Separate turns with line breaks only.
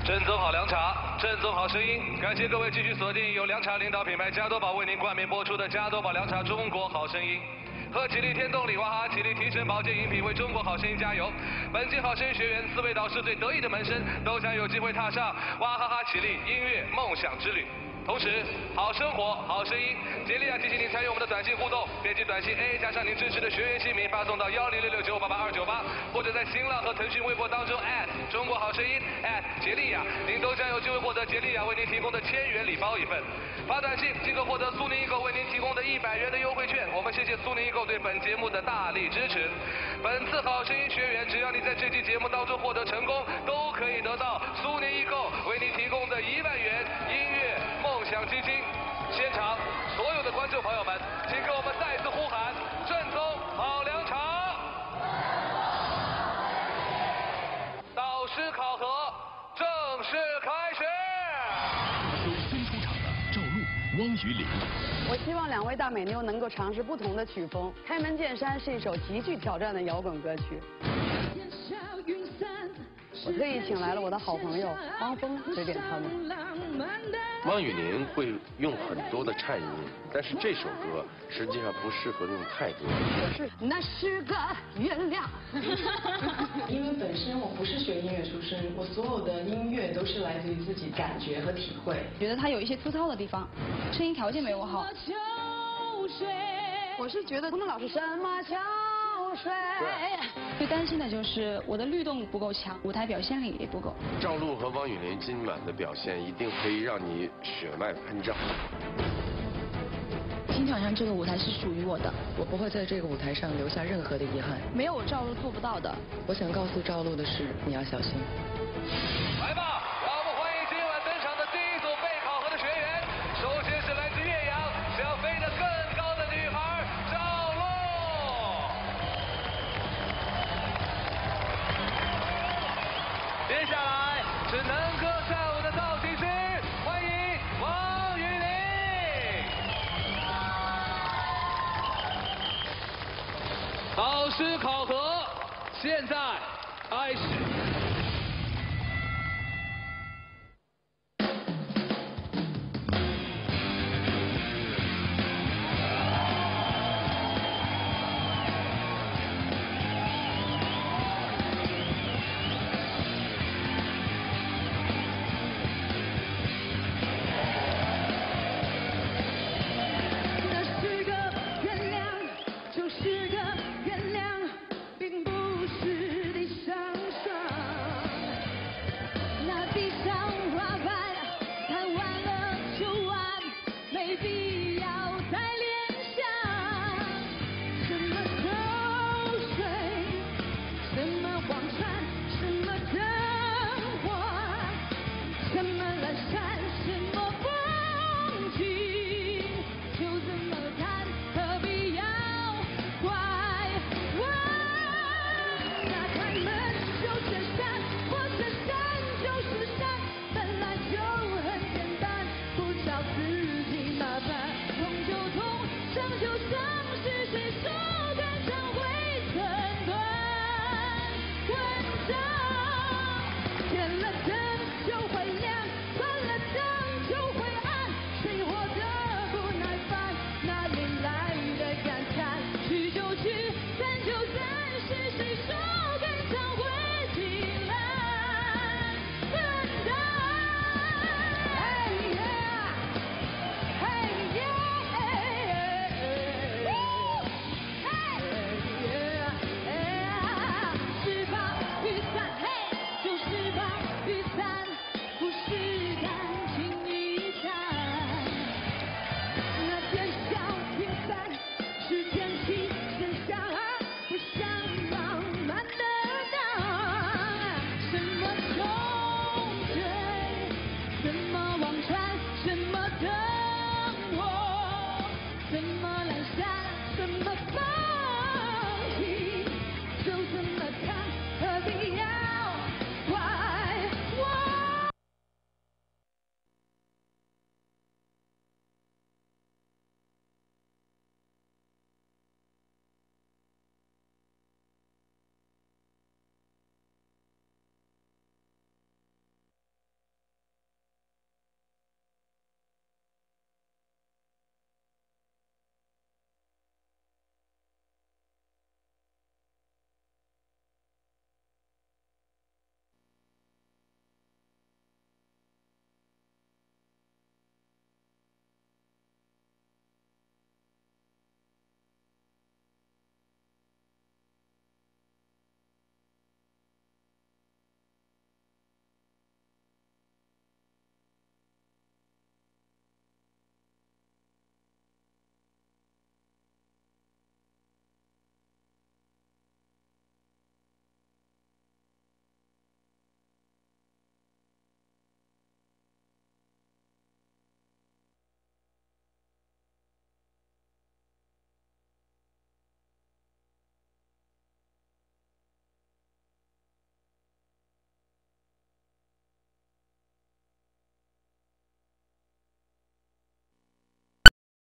正宗好凉茶，正宗好声音。感谢各位继续锁定由凉茶领导品牌加多宝为您冠名播出的加多宝凉茶中国好声音。喝吉利天动力，娃哈哈吉利提神保健饮品，为中国好声音加油！本期好声音学员4位导师最得意的门生，都将有机会踏上娃哈哈吉利音乐梦想之旅。同时，好生活，好声音，竭力提醒您参与我们的短信互动，编辑短信 AA 加上您支持的学员姓名，发送到106695882298，或者在新浪和腾讯微博当中中国好声音杰利亚，您都将有机会获得杰利亚为您提供的1000元礼包一份。发短信即可获得苏宁易购为您提供的100元的优惠券。我们谢谢苏宁易购对本节目的大力支持。本次好声音学员，只要你在这期节目当中获得成功，都可以得到苏宁易购为您提供的1万元音乐梦想基金。现场所有的观众朋友们，请给我们再次呼喊正宗好凉茶。导师考核正式开始。
首先出场的赵露、汪雨玲。
我希望2位大美妞能够尝试不同的曲风。开门见山是一首极具挑战的摇滚歌曲。我特意请来了我的好朋友汪峰指点他们。
汪雨玲会用很多的颤音，但是这首歌实际上不适合用太多。
那是个原谅。
因为本身我不是学音乐出身，我所有的音乐都是来自于自己感觉和体会。
觉得他有一些粗糙的地方，声音条件没有我好。
我是觉得他们老是什么秋水。
最担心的就是我的律动不够强，舞台表现力也不够。
赵露和汪雨玲今晚的表现一定可以让你血脉喷张。
新挑战这个舞台是属于我的，我不会在这个舞台上留下任何的遗憾。
没有赵露做不到的。
我想告诉赵露的是，你要小心。
来吧，让我们欢迎今晚登场的第一组被考核的学员。首先是来自岳阳，想飞得更高的女孩赵露。接下来是能歌善舞的造型师，欢迎汪雨玲。导师考核现在开始。